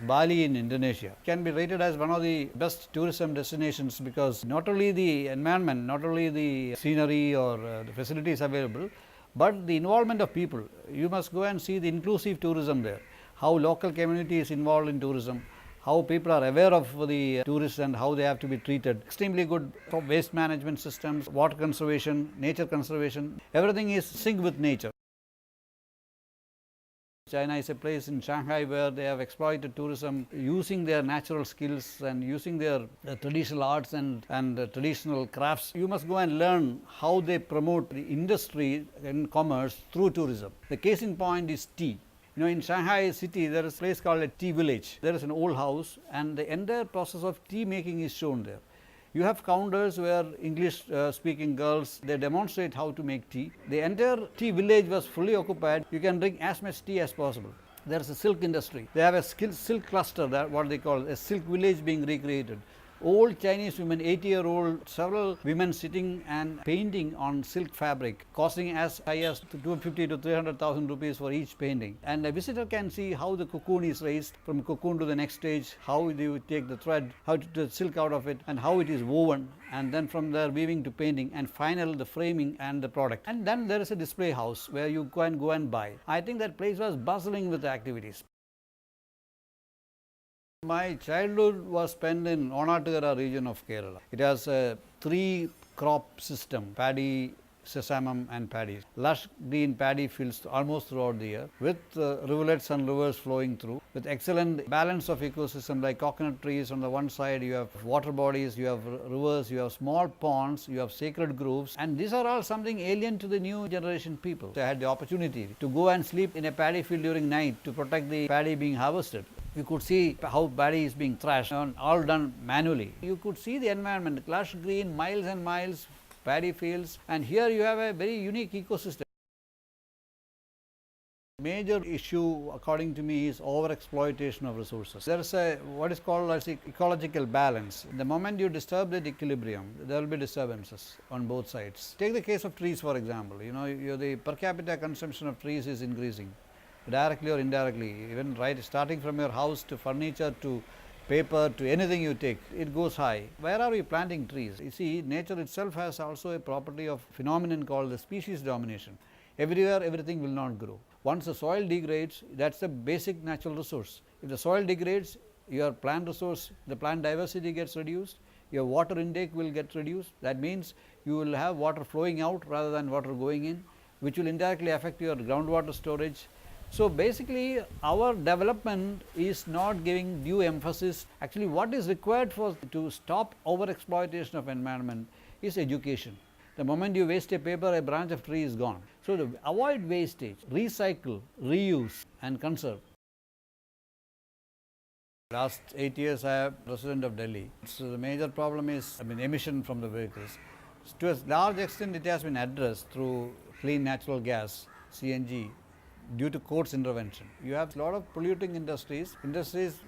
Bali in Indonesia can be rated as one of the best tourism destinations because not only the environment, not only the scenery or the facilities available, but the involvement of people. You must go and see the inclusive tourism there, how local community is involved in tourism, how people are aware of the tourists and how they have to be treated. Extremely good waste management systems, water conservation, nature conservation, everything is synced with nature. China is a place in Shanghai where they have exploited tourism using their natural skills and using their traditional arts and traditional crafts. You must go and learn how they promote the industry and commerce through tourism. The case in point is tea. You know, in Shanghai city there is a place called a tea village. There is an old house and the entire process of tea making is shown there. You have counters where English speaking girls, they demonstrate how to make tea. The entire tea village was fully occupied. You can drink as much tea as possible. There is a silk industry. They have a silk cluster, that what they call a silk village being recreated. Old Chinese women, 80-year-old, several women sitting and painting on silk fabric, costing as high as 250 to 300,000 rupees for each painting. And a visitor can see how the cocoon is raised from cocoon to the next stage, how you take the thread, how to take silk out of it, and how it is woven, and then from there weaving to painting, and final the framing and the product. And then there is a display house where you can go and buy. I think that place was bustling with activities. My childhood was spent in Onatagara region of Kerala. It has a 3-crop system: paddy, sesamum and paddy. Lush green paddy fields almost throughout the year with rivulets and rivers flowing through with excellent balance of ecosystem like coconut trees on the one side, you have water bodies, you have rivers, you have small ponds, you have sacred groves, and these are all something alien to the new generation people. So I had the opportunity to go and sleep in a paddy field during night to protect the paddy being harvested. You could see how paddy is being thrashed, and all done manually. You could see the environment, lush green, miles and miles, paddy fields, and here you have a very unique ecosystem. Major issue according to me is overexploitation of resources. There is a what is called as ecological balance. The moment you disturb that equilibrium, there will be disturbances on both sides. Take the case of trees for example. You know, the per capita consumption of trees is increasing, directly or indirectly, even right starting from your house to furniture to paper to anything you take, it goes high. Where are we planting trees? You see, nature itself has also a property of phenomenon called the species domination. Everywhere, everything will not grow. Once the soil degrades, that is the basic natural resource. If the soil degrades, your plant resource, the plant diversity gets reduced, your water intake will get reduced. That means you will have water flowing out rather than water going in, which will indirectly affect your groundwater storage. So basically our development is not giving due emphasis. Actually what is required to stop over exploitation of environment is education. The moment you waste a paper, a branch of tree is gone. So to avoid wastage, recycle, reuse and conserve. Last 8 years I am resident of Delhi. So the major problem is emission from the vehicles. To a large extent it has been addressed through clean natural gas, CNG, due to court's intervention. You have a lot of polluting industries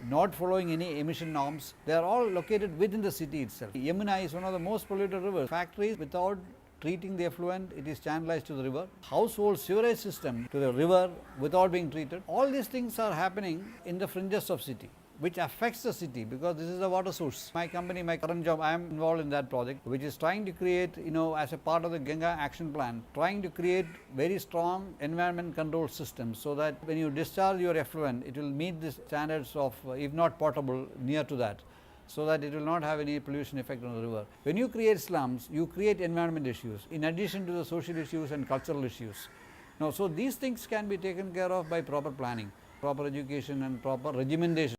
not following any emission norms. They are all located within the city itself. Yamuna is one of the most polluted rivers. Factories, without treating the effluent, it is channelized to the river. Household sewerage system to the river without being treated. All these things are happening in the fringes of city, which affects the city because this is the water source. My company, my current job, I am involved in that project, which is trying to create, as a part of the Ganga action plan, trying to create very strong environment control systems so that when you discharge your effluent, it will meet the standards of, if not potable, near to that, so that it will not have any pollution effect on the river. When you create slums, you create environment issues in addition to the social issues and cultural issues. So these things can be taken care of by proper planning, proper education and proper regimentation.